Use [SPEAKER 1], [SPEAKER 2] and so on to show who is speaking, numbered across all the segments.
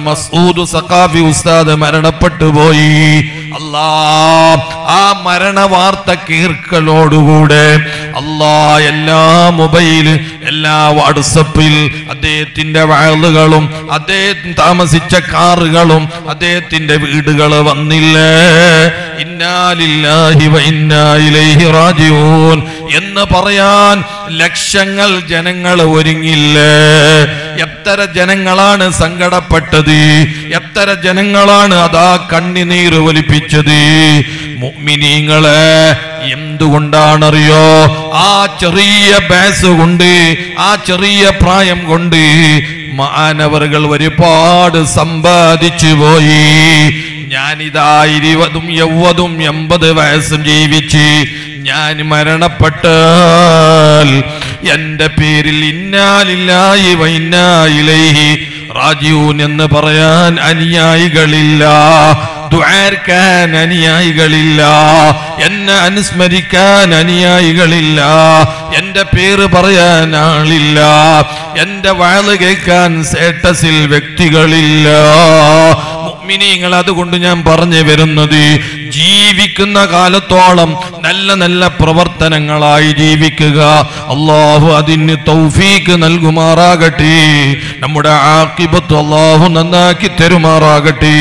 [SPEAKER 1] മസ്ഊദ് സഖാഫി ഉസ്താദ് മരണപ്പെട്ടു പോയി. അല്ലാഹ് ആ മരണ വാർത്ത കേൾക്കലോടുകൂടെ അല്ലാഹ് എല്ലാ മൊബൈൽ, എല്ലാ വാട്സപ്പിൽ അദ്ദേഹത്തിന്റെ വഅളുകളും അദ്ദേഹം താമസിച്ച കാറുകളും അദ്ദേഹത്തിന്റെ വീടുകൾ വന്നില്ലേ? ഇന്നാ ലില്ലാഹി വ ഇന്നാ ഇലൈഹി റാജിഊൻ എന്ന് പറയാൻ ലക്ഷങ്ങൾ ജനങ്ങൾ ഒരുങ്ങില്ലേ? എത്ര ജനങ്ങളാണ് സങ്കടപ്പെട്ടത്, എത്ര ജനങ്ങളാണ് അതാ കണ്ണുനീർ ഒലിപ്പിച്ചത്. മുഅ്മിനീങ്ങളെ എന്തുകൊണ്ടാണറിയോ? ആ ചെറിയ വയസ്സ് കൊണ്ട്, ആ ചെറിയ പ്രായം കൊണ്ട് മഹാനവറുകൾ ഒരുപാട് സമ്പാദിച്ചു പോയി. ഞാനിതാ 20ഉം 70ഉം 80 വയസ്സും ജീവിച്ച് ഞാൻ മരണപ്പെട്ടാൽ എന്റെ പേരിൽ ഇന്നാ ലില്ലാഹി വ ഇന്നാ ഇലൈഹി റാജിഊൻ എന്ന് പറയാൻ അനുയായികളില്ല, ദുആർക്കാൻ അനുയായികളില്ല, എന്നെ അനുസ്മരിക്കാൻ അനുയായികളില്ല, എന്റെ പേര് പറയാൻ ആളില്ല, എന്റെ വഅള് കേൾക്കാൻ സ്റ്റാറ്റസിൽ വ്യക്തികളില്ല. മുഅ്മിനീങ്ങൾ, അതുകൊണ്ട് ഞാൻ പറഞ്ഞു വരുന്നത്, ജീവിക്കുന്ന കാലത്തോളം നല്ല നല്ല പ്രവർത്തനങ്ങളായി ജീവിക്കുക. അല്ലാഹു അതിന് തൗഫീഖ് നൽകുമാറാകട്ടെ. നമ്മുടെ ആഖിബത്ത് അല്ലാഹു നന്നാക്കി തരുമാറാകട്ടെ.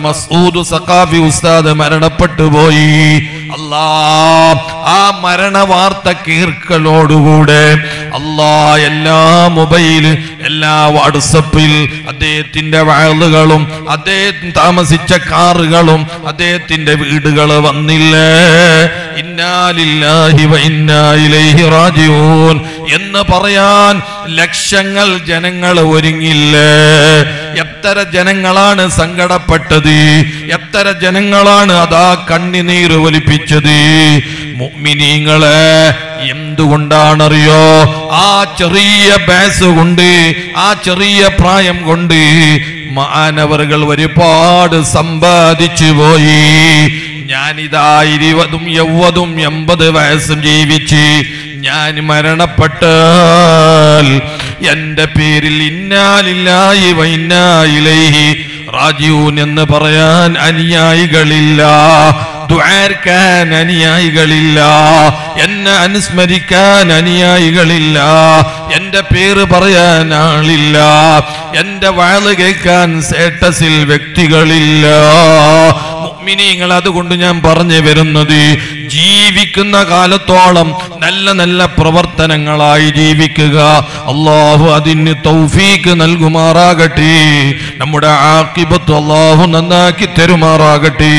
[SPEAKER 1] മസ്ഊദ് സഖാഫി ഉസ്താദ് മരണപ്പെട്ടു പോയി. അല്ലാഹ് ആ മരണ വാർത്ത കേൾക്കലോടുകൂടെ അല്ലാഹ് എല്ലാ മൊബൈൽ, എല്ലാ വാട്സപ്പിൽ അദ്ദേഹത്തിന്റെ വഅളുകളും അദ്ദേഹം താമസിച്ച കാറുകളും അദ്ദേഹത്തിന്റെ വീടുകൾ വന്നില്ലേ? ഇന്നാ ലില്ലാഹി വ ഇന്നാ ഇലൈഹി റാജിഊൻ എന്ന് പറയാൻ ലക്ഷങ്ങൾ ജനങ്ങൾ ഒരുങ്ങില്ലേ? എത്ര ജനങ്ങളാണ് സങ്കടപ്പെട്ടത്, എത്ര ജനങ്ങളാണ് അതാ കണ്ണുനീർ ഒലിപ്പിച്ചത്. മുഅ്മിനീങ്ങളെ എന്തുകൊണ്ടാണറിയോ? ആ ചെറിയ വയസ്സ് കൊണ്ട്, ആ ചെറിയ പ്രായം കൊണ്ട് മഹാനവറുകൾ ഒരുപാട് സമ്പാദിച്ചു പോയി. ഞാനിതാ 20ഉം 70ഉം 80 വയസ്സും ജീവിച്ച് ഞാൻ മരണപ്പെട്ടാൽ എന്റെ പേരിൽ ഇന്നാ ലില്ലാഹി വ ഇന്നാ ഇലൈഹി റാജിഊൻ എന്ന് പറയാൻ അനുയായികളില്ല, ദുആർക്കാൻ അനുയായികളില്ല, എന്നെ അനുസ്മരിക്കാൻ അനുയായികളില്ല, എന്റെ പേര് പറയാൻ ആളില്ല, എന്റെ വഅള് കേൾക്കാൻ സ്റ്റാറ്റസിൽ വ്യക്തികളില്ല. മുഅ്മിനീങ്ങൾ, അതുകൊണ്ട് ഞാൻ പറഞ്ഞു വരുന്നത്, ജീവിക്കുന്ന കാലത്തോളം നല്ല നല്ല പ്രവർത്തനങ്ങളായി ജീവിക്കുക. അല്ലാഹു അതിന് തൗഫീഖ് നൽകുമാറാകട്ടെ. നമ്മുടെ ആഖിബത്ത് അല്ലാഹു നന്നാക്കി തരുമാറാകട്ടെ.